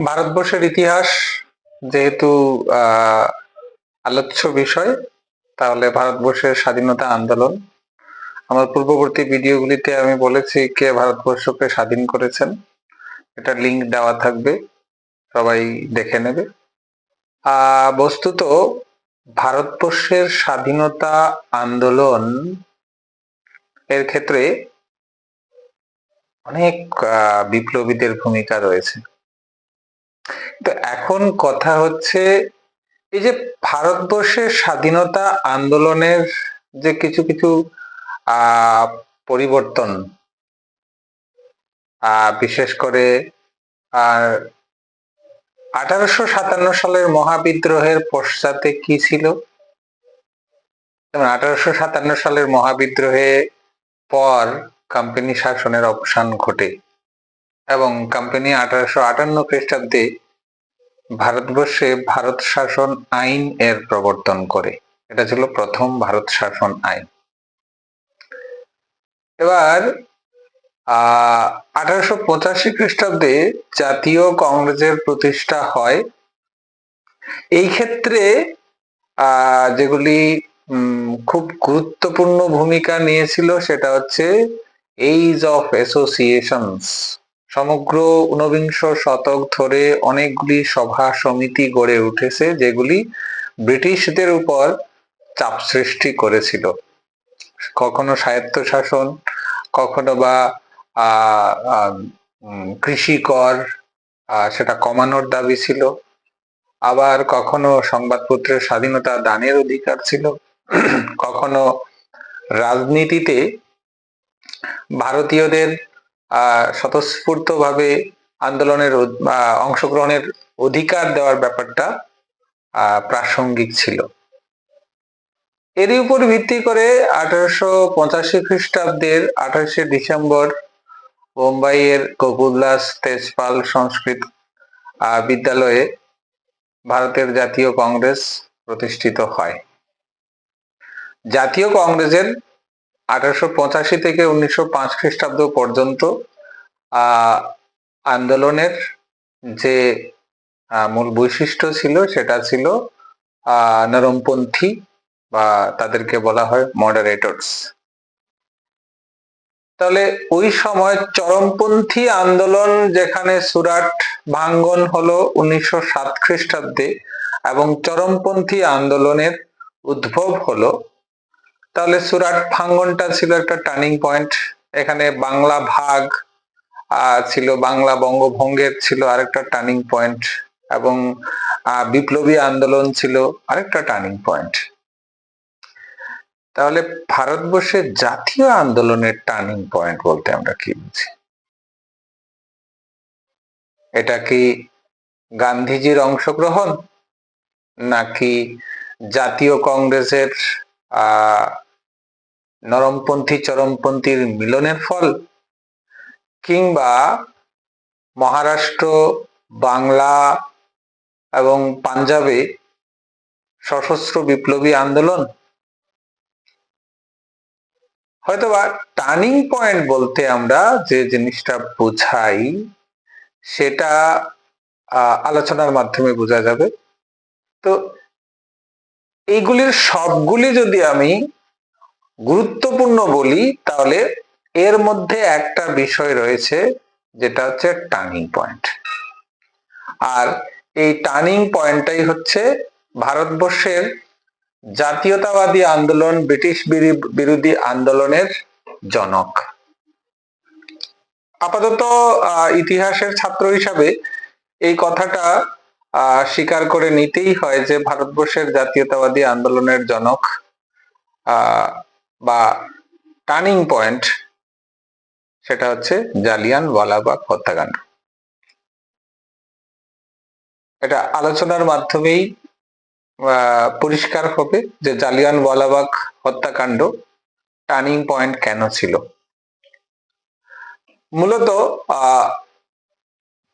ভারতবর্ষের ইতিহাস যেহেতু আহ আলোচ্য বিষয়, তাহলে ভারতবর্ষের স্বাধীনতা আন্দোলন। আমার পূর্ববর্তী ভিডিওগুলিতে আমি বলেছি কে ভারতবর্ষকে স্বাধীন করেছেন, এটা লিংক দেওয়া থাকবে, সবাই দেখে নেবে। বস্তুত ভারতবর্ষের স্বাধীনতা আন্দোলন এর ক্ষেত্রে অনেক বিপ্লবীদের ভূমিকা রয়েছে। তো এখন কথা হচ্ছে, এই যে ভারতবর্ষের স্বাধীনতা আন্দোলনের যে কিছু কিছু আহ পরিবর্তন, বিশেষ করে আর 1857 সালের মহাবিদ্রোহের পশ্চাতে কি ছিল। 1857 সালের মহাবিদ্রোহে পর কোম্পানি শাসনের অবসান ঘটে এবং কোম্পানি 1858 খ্রিস্টাব্দে ভারতবর্ষে ভারত শাসন আইন এর প্রবর্তন করে। এটা ছিল প্রথম ভারত শাসন আইন। এবার 1885 খ্রিস্টাব্দে জাতীয় কংগ্রেসের প্রতিষ্ঠা হয়। এই ক্ষেত্রে যেগুলি খুব গুরুত্বপূর্ণ ভূমিকা নিয়েছিল সেটা হচ্ছে এইজ অফ অ্যাসোসিয়েশনস। সমগ্র ঊনবিংশ শতক ধরে অনেকগুলি সভা সমিতি গড়ে উঠেছে যেগুলি ব্রিটিশদের উপর চাপ সৃষ্টি করেছিল। কখনো স্বায়ত্তশাসন, কখনো বা কৃষি কর সেটা কমানোর দাবি ছিল, আবার কখনো সংবাদপত্রের স্বাধীনতা দানের অধিকার ছিল, কখনো রাজনীতিতে ভারতীয়দের স্বতঃস্ফূর্তভাবে আন্দোলনের অংশগ্রহণের অধিকার দেওয়ার ব্যাপারটা প্রাসঙ্গিক ছিল। এরই উপর ভিত্তি করে 1885 খ্রিস্টাব্দের 28শে ডিসেম্বর বোম্বাইয়ের গোকুলদাস তেজপাল সংস্কৃত বিদ্যালয়ে ভারতের জাতীয় কংগ্রেস প্রতিষ্ঠিত হয়। জাতীয় কংগ্রেসের 1885 থেকে 1905 খ্রিস্টাব্দ পর্যন্ত আন্দোলনের যে মূল বৈশিষ্ট্য ছিল সেটা ছিল নরমপন্থী, বা তাদেরকে বলা হয় মডারেটরস। তাহলে ওই সময় চরমপন্থী আন্দোলন, যেখানে সুরাট ভাঙ্গন হলো 1907 খ্রিস্টাব্দে এবং চরমপন্থী আন্দোলনের উদ্ভব হলো, তাহলে সুরাট ভাঙ্গনটা ছিল একটা টার্নিং পয়েন্ট। এখানে বাংলা ভাগ ছিল, বাংলা বঙ্গভঙ্গের ছিল আরেকটা টার্নিং পয়েন্ট, এবং বিপ্লবী আন্দোলন ছিল আরেকটা টার্নিং পয়েন্ট। তাহলে ভারতবর্ষের জাতীয় আন্দোলনের টার্নিং পয়েন্ট বলতে আমরা কি বুঝি? এটা কি গান্ধীজির অংশগ্রহণ, নাকি জাতীয় কংগ্রেসের নরমপন্থী চরমপন্থীর মিলনের ফল, কিংবা মহারাষ্ট্র, বাংলা এবং পাঞ্জাবে সশস্ত্র বিপ্লবী আন্দোলন? হয়তোবা টার্নিং পয়েন্ট বলতে আমরা যে জিনিসটা বোঝাই সেটা আলোচনার মাধ্যমে বোঝা যাবে। তো এইগুলির সবগুলি যদি আমি গুরুত্বপূর্ণ বলি, তাহলে এর মধ্যে একটা বিষয় রয়েছে যেটা হচ্ছে টার্নিং পয়েন্ট। আর এই টার্নিং পয়েন্টটাই হচ্ছে ভারতবর্ষের জাতীয়তাবাদী আন্দোলন, ব্রিটিশ বিরোধী আন্দোলনের জনক। আপাতত ইতিহাসের ছাত্র হিসাবে এই কথাটা স্বীকার করে নিতেই হয় যে ভারতবর্ষের জাতীয়তাবাদী আন্দোলনের জনক বা টার্নিং পয়েন্ট সেটা হচ্ছে জালিয়ানওয়ালাবাগ হত্যাকাণ্ড। এটা আলোচনার মাধ্যমেই পরিষ্কার হবে যে জালিয়ানওয়ালাবাগ হত্যাকাণ্ড টার্নিং পয়েন্ট কেন ছিল। মূলত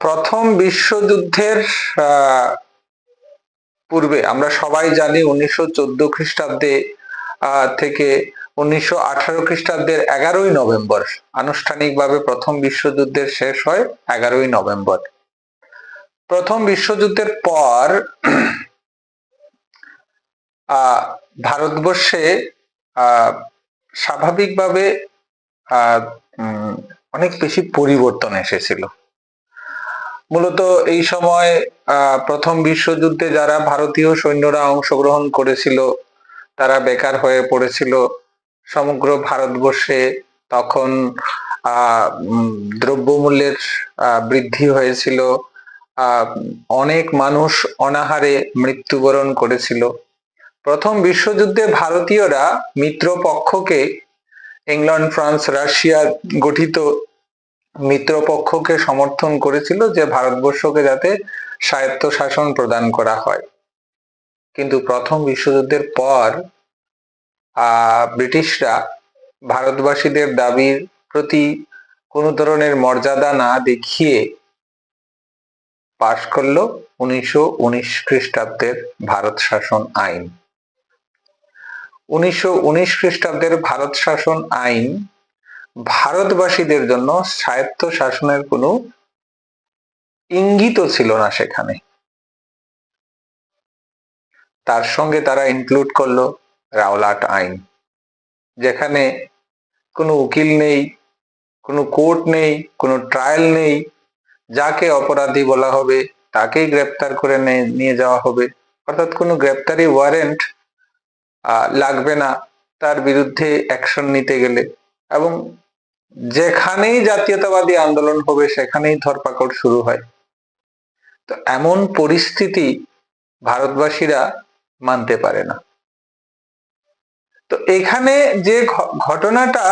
প্রথম বিশ্বযুদ্ধের পূর্বে আমরা সবাই জানি 1914 খ্রিস্টাব্দে থেকে 1918 খ্রিস্টাব্দের 11ই নভেম্বর আনুষ্ঠানিকভাবে প্রথম বিশ্বযুদ্ধের শেষ হয় 11ই নভেম্বর। প্রথম বিশ্বযুদ্ধের পর ভারতবর্ষে স্বাভাবিকভাবে অনেক বেশি পরিবর্তন এসেছিল। মূলত এই সময় প্রথম বিশ্বযুদ্ধে যারা ভারতীয় সৈন্যরা অংশগ্রহণ করেছিল তারা বেকার হয়ে পড়েছিল। সমগ্র ভারতবর্ষে তখন দ্রব্যমূল্যের বৃদ্ধি হয়েছিল, অনেক মানুষ অনাহারে মৃত্যুবরণ করেছিল। প্রথম বিশ্বযুদ্ধে ভারতীয়রা মিত্রপক্ষকে, ইংল্যান্ড, ফ্রান্স, রাশিয়া গঠিত মিত্রপক্ষকে সমর্থন করেছিল যে ভারতবর্ষকে যাতে স্বায়ত্তশাসন প্রদান করা হয়। কিন্তু প্রথম বিশ্বযুদ্ধের পর ব্রিটিশরা ভারতবাসীদের দাবির প্রতি কোনো ধরনের মর্যাদা না দেখিয়ে পাশ করলো 1919 খ্রিস্টাব্দের ভারত শাসন আইন। 1919 খ্রিস্টাব্দের ভারত শাসন আইন ভারতবাসীদের জন্য স্বায়ত্ত শাসনের কোনো ইঙ্গিতও ছিল না সেখানে। তার সঙ্গে তারা ইনক্লুড করলো রাওলাট আইন, যেখানে কোনো উকিল নেই, কোনো কোর্ট নেই, কোনো ট্রায়াল নেই, যাকে অপরাধী বলা হবে তাকেই গ্রেপ্তার করে নিয়ে যাওয়া হবে, অর্থাৎ কোনো গ্রেপ্তারি ওয়ারেন্ট লাগবে না তার বিরুদ্ধে অ্যাকশন নিতে গেলে, এবং যেখানেই জাতীয়তাবাদী আন্দোলন হবে সেখানেই ধরপাকড় শুরু হয়। তো এমন পরিস্থিতি ভারতবাসীরা মানতে পারে না। তো এখানে যে ঘটনাটা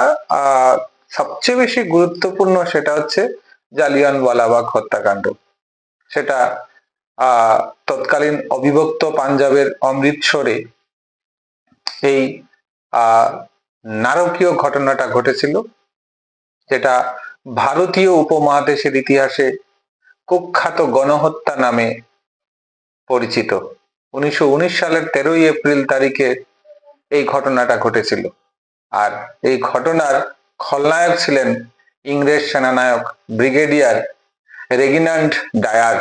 সবচেয়ে বেশি গুরুত্বপূর্ণ সেটা হচ্ছে জালিয়ানওয়ালাবাগ হত্যাকাণ্ড। সেটা তৎকালীন অবিভক্ত পাঞ্জাবের অমৃতসরে এই নারকীয় ঘটনাটা ঘটেছিল, যেটা ভারতীয় উপমহাদেশের ইতিহাসে কুখ্যাত গণহত্যা নামে পরিচিত। 1919 সালের 13ই এপ্রিল তারিখে এই ঘটনাটা ঘটেছিল। আর এই ঘটনার খলনায়ক ছিলেন ইংরেজ সেনানায়ক ব্রিগেডিয়ার রেগিনাল্ড ডায়ার।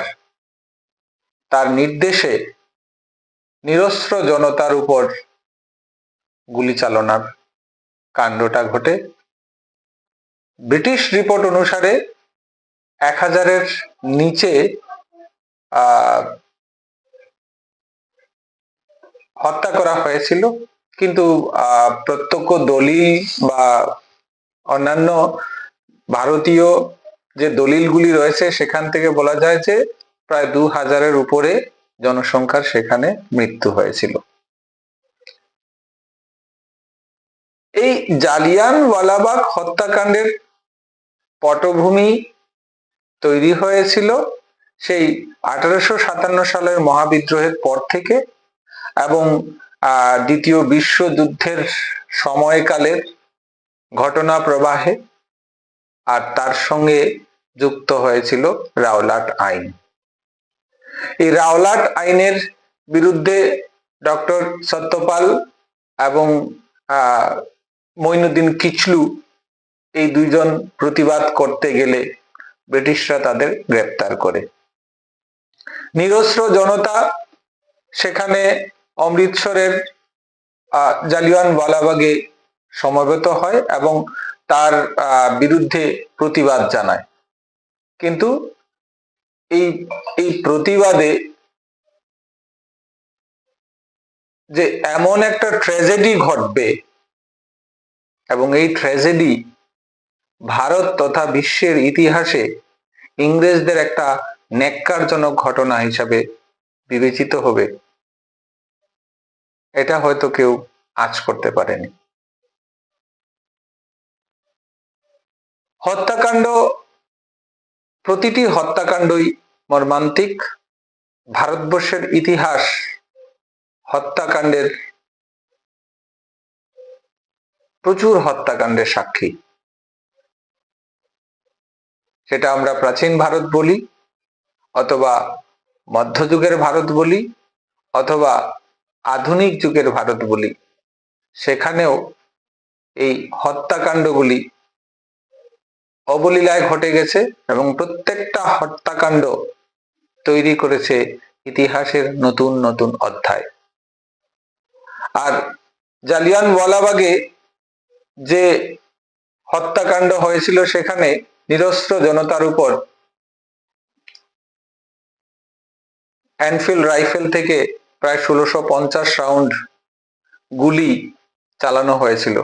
তার নির্দেশে নিরস্ত্র জনতার উপর গুলি চালনার কাণ্ডটা ঘটে। ব্রিটিশ রিপোর্ট অনুসারে 1000-এর নিচে হত্যা করা হয়েছিল, কিন্তু প্রত্যক্ষ দলিল বা অন্যান্য ভারতীয় যে দলিলগুলি রয়েছে সেখান থেকে বলা যায় যে প্রায় 2000-এর উপরে জনসংখ্যার সেখানে মৃত্যু হয়েছিল। এই জালিয়ানওয়ালাবাগ হত্যাকাণ্ডের পটভূমি তৈরি হয়েছিল সেই 1857 সালের মহাবিদ্রোহের পর থেকে, এবং দ্বিতীয় বিশ্বযুদ্ধের সময়কালের ঘটনা প্রবাহে, আর তার সঙ্গে যুক্ত হয়েছিল রাওলাট আইন। এই রাওলাট আইনের বিরুদ্ধে ডক্টর সত্যপাল এবং মঈনুদ্দিন কিচলু এই দুইজন প্রতিবাদ করতে গেলে ব্রিটিশরা তাদের গ্রেপ্তার করে। নিরস্ত্র জনতা সেখানে অমৃতসরের জালিয়ানওয়ালাবাগে সমবেত হয় এবং তার বিরুদ্ধে প্রতিবাদ জানায়। কিন্তু এই প্রতিবাদে যে এমন একটা ট্র্যাজেডি ঘটবে, এবং এই ট্র্যাজেডি ভারত তথা বিশ্বের ইতিহাসে ইংরেজদের একটা ন্যাক্কারজনক ঘটনা হিসাবে বিবেচিত হবে, এটা হয়তো কেউ আঁচ করতে পারেনি। হত্যাকাণ্ড, প্রতিটি হত্যাকাণ্ডই মর্মান্তিক। ভারতবর্ষের ইতিহাস হত্যাকাণ্ডের, প্রচুর হত্যাকাণ্ডের সাক্ষী। সেটা আমরা প্রাচীন ভারত বলি, অথবা মধ্যযুগের ভারত বলি, অথবা আধুনিক যুগের ভারত বলি, সেখানেও এই হত্যাকাণ্ডগুলি অবলীলায় ঘটে গেছে, এবং প্রত্যেকটা হত্যাকাণ্ড তৈরি করেছে ইতিহাসের নতুন নতুন অধ্যায়। আর জালিয়ানওয়ালাবাগে যে হত্যাকাণ্ড হয়েছিল সেখানে নিরস্ত্র জনতার উপর এনফিল্ড রাইফেল থেকে প্রায় 1650 রাউন্ড গুলি চালানো হয়েছিল।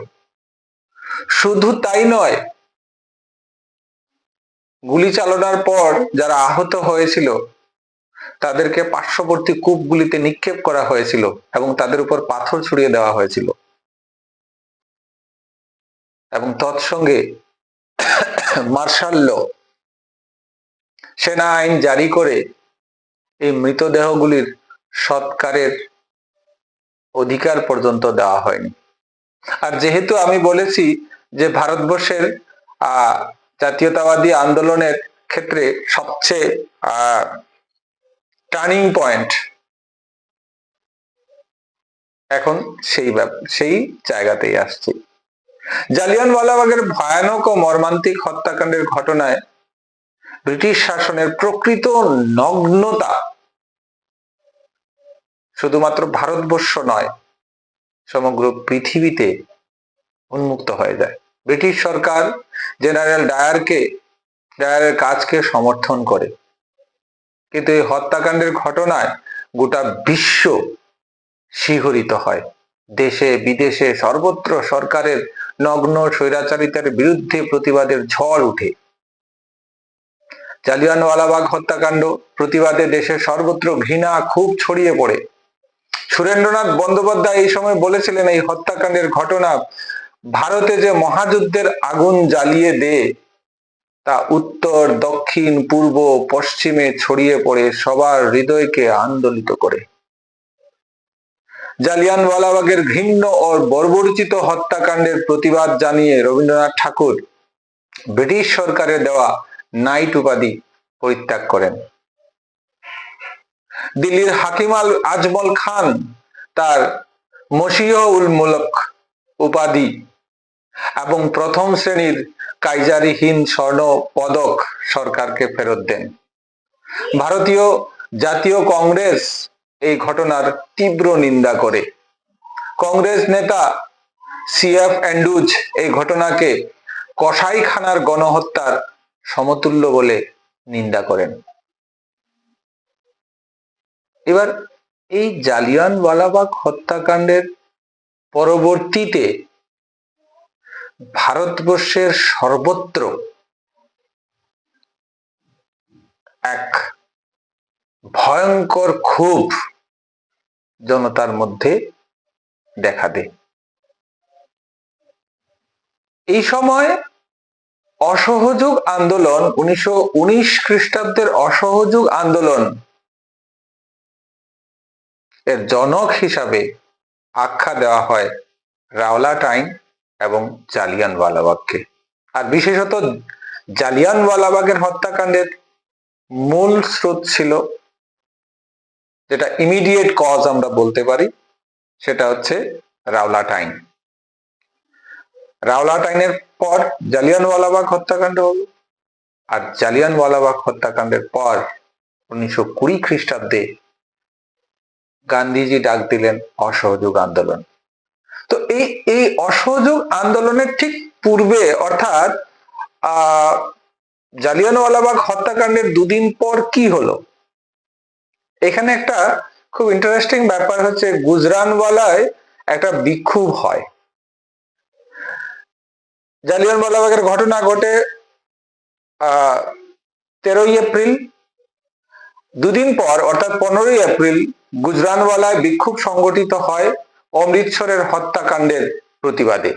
শুধু তাই নয়, গুলি চালানোর পর যারা আহত হয়েছিল তাদেরকে পার্শ্ববর্তী কূপগুলিতে নিক্ষেপ করা হয়েছিল এবং তাদের উপর পাথর ছুড়িয়ে দেওয়া হয়েছিল এবং তৎসঙ্গে মার্শাল ল, সেনা আইন জারি করে এই মৃতদেহগুলির সৎকারের অধিকার পর্যন্ত দেওয়া হয়নি। আর যেহেতু আমি বলেছি যে ভারতবর্ষের জাতীয়তাবাদী আন্দোলনের ক্ষেত্রে সবচেয়ে টার্নিং পয়েন্ট, এখন সেই জায়গাতেই আসছি। জালিয়ানওয়ালাবাগের ভয়ানক ও মর্মান্তিক হত্যাকাণ্ডের ঘটনায় ব্রিটিশ শাসনের প্রকৃত নগ্নতা শুধুমাত্র ভারতবর্ষ নয়, সমগ্র পৃথিবীতে উন্মুক্ত হয়ে যায়। ব্রিটিশ সরকার জেনারেল ডায়ারের কাজকে সমর্থন করে, কিন্তু এই হত্যাকাণ্ডের ঘটনায় গোটা বিশ্ব শিহরিত হয়। দেশে বিদেশে সর্বত্র সরকারের নগ্ন স্বৈরাচারিতার বিরুদ্ধে প্রতিবাদের ঝড় উঠে। জালিয়ানওয়ালাবাগ হত্যাকাণ্ড প্রতিবাদে দেশের সর্বত্র ঘৃণা খুব ছড়িয়ে পড়ে। সুরেন্দ্রনাথ বন্দ্যোপাধ্যায় এই সময় বলেছিলেন, এই হত্যাকাণ্ডের ঘটনা ভারতে যে মহাযুদ্ধের আগুন জ্বালিয়ে দেয় তা উত্তর, দক্ষিণ, পূর্ব, পশ্চিমে ছড়িয়ে পড়ে সবার হৃদয়কে আন্দোলিত করে। জালিয়ানওয়ালাবাগের ঘৃণ্য ও বর্বরচিত হত্যাকাণ্ডের প্রতিবাদ জানিয়ে রবীন্দ্রনাথ ঠাকুর ব্রিটিশ সরকারের দেওয়া নাইট উপাধি পরিত্যাগ করেন। দিল্লির হাকিম আজমল খান তার মশিহ-উল মুলক উপাধি এবং প্রথম শ্রেণীর কাইজারি হিন্দ স্বর্ণ পদক সরকারকে ফেরত দেন। ভারতীয় জাতীয় কংগ্রেস এই ঘটনার তীব্র নিন্দা করে। কংগ্রেস নেতা CF অ্যান্ড্রুজ এই ঘটনাকে কসাইখানার গণহত্যার সমতুল্য বলে নিন্দা করেন। এবার এই জালিয়ানওয়ালাবাগ হত্যাকাণ্ডের পরবর্তীতে ভারতবর্ষের সর্বত্র এক ভয়ঙ্কর ক্ষোভ জনতার মধ্যে দেখা দেয়। এই সময় অসহযোগ আন্দোলন, 1919 খ্রিস্টাব্দের অসহযোগ আন্দোলন এর জনক হিসাবে আখ্যা দেওয়া হয় রাওলাটাইন এবং জালিয়ানওয়ালাবাগকে। আর বিশেষত জালিয়ানওয়ালাবাগের হত্যাকাণ্ডের মূল স্রোত ছিল, যেটা ইমিডিয়েট কজ আমরা বলতে পারি, সেটা হচ্ছে রাওলাটাইন। রাওলাটাইনের পর জালিয়ানওয়ালাবাগ হত্যাকাণ্ড হলো, আর জালিয়ানওয়ালাবাগ হত্যাকাণ্ডের পর 1920 খ্রিস্টাব্দে গান্ধীজি ডাক দিলেন অসহযোগ আন্দোলন। তো এই অসহযোগ আন্দোলনের ঠিক পূর্বে, অর্থাৎ জালিয়ানওয়ালাবাগ হত্যাকাণ্ডের দুদিন পর কি হলো, এখানে একটা খুব ইন্টারেস্টিং ব্যাপার হচ্ছে, গুজরানওয়ালায় একটা বিক্ষোভ হয়। জালিয়ানওয়ালাবাগের ঘটনা ঘটে 13ই এপ্রিল। দুদিন পর অর্থাৎ 15ই এপ্রিল গুজরানওয়ালায় বিক্ষোভ সংগঠিত হয় অমৃতসরের হত্যাকাণ্ডের প্রতিবাদে।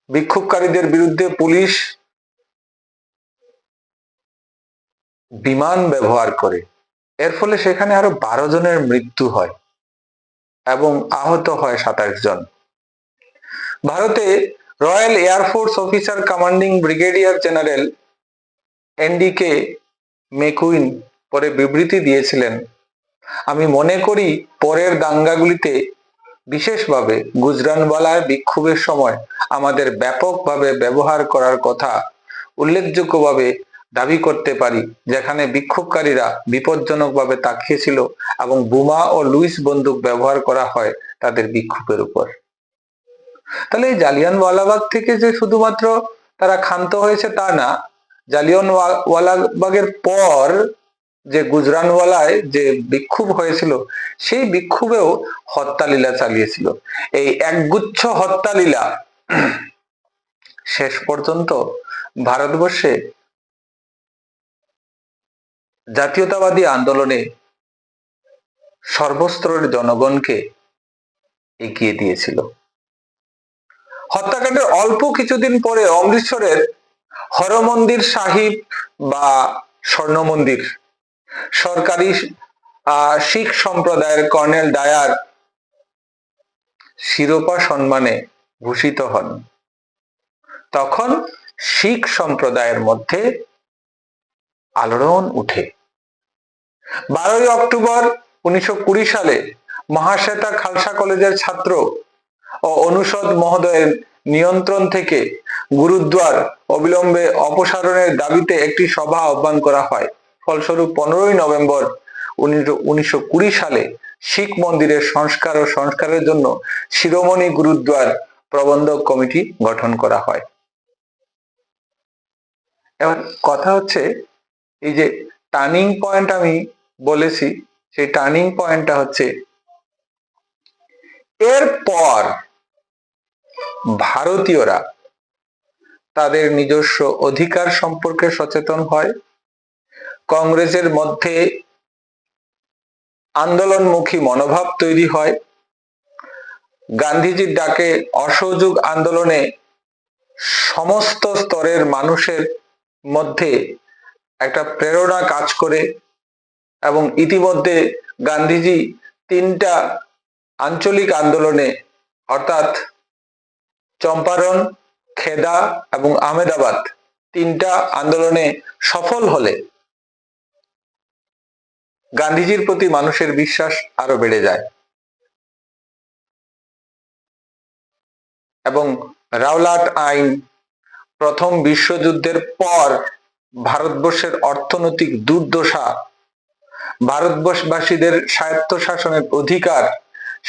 বিক্ষোভকারীদের বিরুদ্ধে পুলিশ বিমান ব্যবহার করে, এর ফলে সেখানে আরো 12 জনের মৃত্যু হয় এবং আহত হয় 27 জন। ভারতে royal air force officer commanding brigadier general NDK মেকুইন পরে বিবৃতি দিয়েছিলেন, আমি মনে করি পরের দাঙ্গাগুলিতে বিশেষভাবে গুজরানওয়ালায় বিক্ষোভের সময় আমাদের ব্যাপকভাবে ব্যবহার করার কথা উল্লেখযোগ্যভাবে দাবি করতে পারি, যেখানে বিক্ষোভকারীরা বিপজ্জনকভাবে তাকিয়েছিল এবং বোমা ও লুইস বন্দুক ব্যবহার করা হয় তাদের বিক্ষোভের উপর। তাহলে এই জালিয়ানওয়ালাবাগ থেকে যে শুধুমাত্র তারা ক্ষান্ত হয়েছে তা না, জালিয়ানওয়ালাবাগের পর যে গুজরানওয়ালায় যে বিক্ষোভ হয়েছিল সেই বিক্ষোভেও হত্যালীলা চালিয়েছিল। এই একগুচ্ছ হত্যালীলা শেষ পর্যন্ত ভারতবর্ষে জাতীয়তাবাদী আন্দোলনে সর্বস্তরের জনগণকে এগিয়ে দিয়েছিল। হত্যাকাণ্ডের অল্প কিছুদিন পরে অমৃতসরের হরমন্দির সাহিব বা স্বর্ণ মন্দির সরকারি শিখ সম্প্রদায়ের কর্নেল ডায়ার শিরোপা সম্মানে ভূষিত হন। তখন শিখ সম্প্রদায়ের মধ্যে আলোড়ন উঠে। 12ই অক্টোবর 1920 সালে মহাশ্বেতা খালসা কলেজের ছাত্র ও অনুষদ মহোদয়ের নিয়ন্ত্রণ থেকে গুরুদ্বার অবিলম্বে অপসারণের দাবিতে একটি সভা আহ্বান করা হয়। ফলস্বরূপ 15ই নভেম্বর 1920 সালে শিখ মন্দিরের সংস্কার ও সংস্কারের জন্য শিরোমণি গুরুদ্বার প্রবন্ধক কমিটি গঠন করা হয়। এবার কথা হচ্ছে, এই যে টার্নিং পয়েন্ট আমি বলেছি, সেই টার্নিং পয়েন্টটা হচ্ছে এরপর ভারতীয়রা তাদের নিজস্ব অধিকার সম্পর্কে সচেতন হয়। কংগ্রেসের মধ্যে আন্দোলনমুখী মনোভাব তৈরি হয়। গান্ধীজির ডাকে অসহযোগ আন্দোলনে সমস্ত স্তরের মানুষের মধ্যে একটা প্রেরণা কাজ করে এবং ইতিমধ্যে গান্ধীজি 3টা আঞ্চলিক আন্দোলনে অর্থাৎ চম্পারণ, খেদা এবং আহমেদাবাদ 3টা আন্দোলনে সফল হলে গান্ধীজির প্রতি মানুষের বিশ্বাস আরো বেড়ে যায় এবং রাওলাট আইন, প্রথম বিশ্বযুদ্ধের পর ভারতবর্ষের অর্থনৈতিক দুর্দশা, ভারতবর্ষবাসীদের স্বায়ত্তশাসনের অধিকার,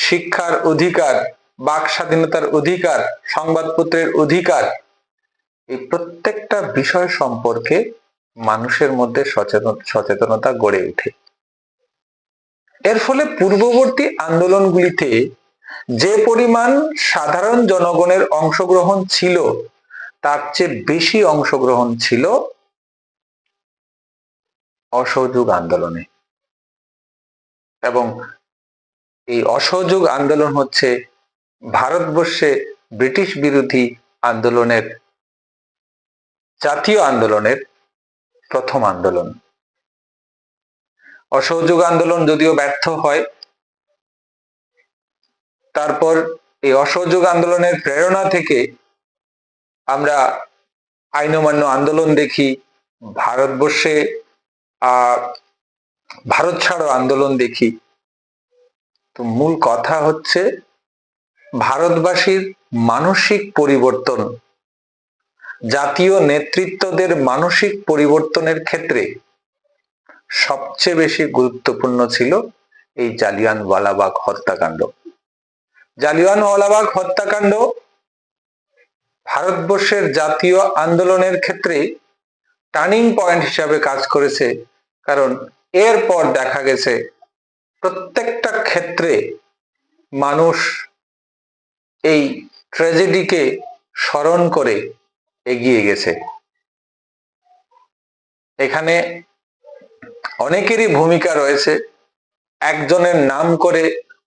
শিক্ষার অধিকার, বাক স্বাধীনতার অধিকার, সংবাদপত্রের অধিকার, এই প্রত্যেকটা বিষয় সম্পর্কে মানুষের মধ্যে সচেতনতা গড়ে ওঠে। এর ফলে পূর্ববর্তী আন্দোলনগুলিতে যে পরিমাণ সাধারণ জনগণের অংশগ্রহণ ছিল তার চেয়ে বেশি অংশগ্রহণ ছিল অসহযোগ আন্দোলনে। এবং এই অসহযোগ আন্দোলন হচ্ছে ভারতবর্ষে ব্রিটিশ বিরোধী আন্দোলনের, জাতীয় আন্দোলনের প্রথম আন্দোলন। অসহযোগ আন্দোলন যদিও ব্যর্থ হয়, তারপর এই অসহযোগ আন্দোলনের প্রেরণা থেকে আমরা আইন অমান্য আন্দোলন দেখি, ভারতবর্ষে ভারত ছাড়ো আন্দোলন দেখি। তো মূল কথা হচ্ছে ভারতবাসীর মানসিক পরিবর্তন, জাতীয় নেতৃত্বদের মানসিক পরিবর্তনের ক্ষেত্রে সবচেয়ে বেশি গুরুত্বপূর্ণ ছিল এই জালিয়ানওয়ালাবাগ হত্যাকাণ্ড। জালিয়ানওয়ালাবাগ হত্যাকাণ্ড ভারতবর্ষের জাতীয় আন্দোলনের ক্ষেত্রে টার্নিং পয়েন্ট হিসাবে কাজ করেছে, কারণ এরপর দেখা গেছে প্রত্যেকটা ক্ষেত্রে মানুষ এই ট্র্যাজেডিকে স্মরণ করে এগিয়ে গেছে। এখানে অনেকেরই ভূমিকা রয়েছে। একজনের নাম করে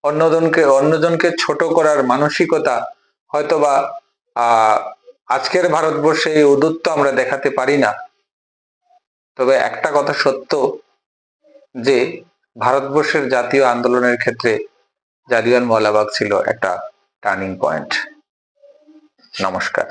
অন্যজনকে ছোট করার মানসিকতা হয়তোবা আজকের ভারতবর্ষে এই ঔদ্ধত্য আমরা দেখাতে পারি না। তবে একটা কথা সত্য যে ভারতবর্ষের জাতীয় আন্দোলনের ক্ষেত্রে জালিয়ানওয়ালাবাগ ছিল একটা টার্নিং পয়েন্ট। নমস্কার।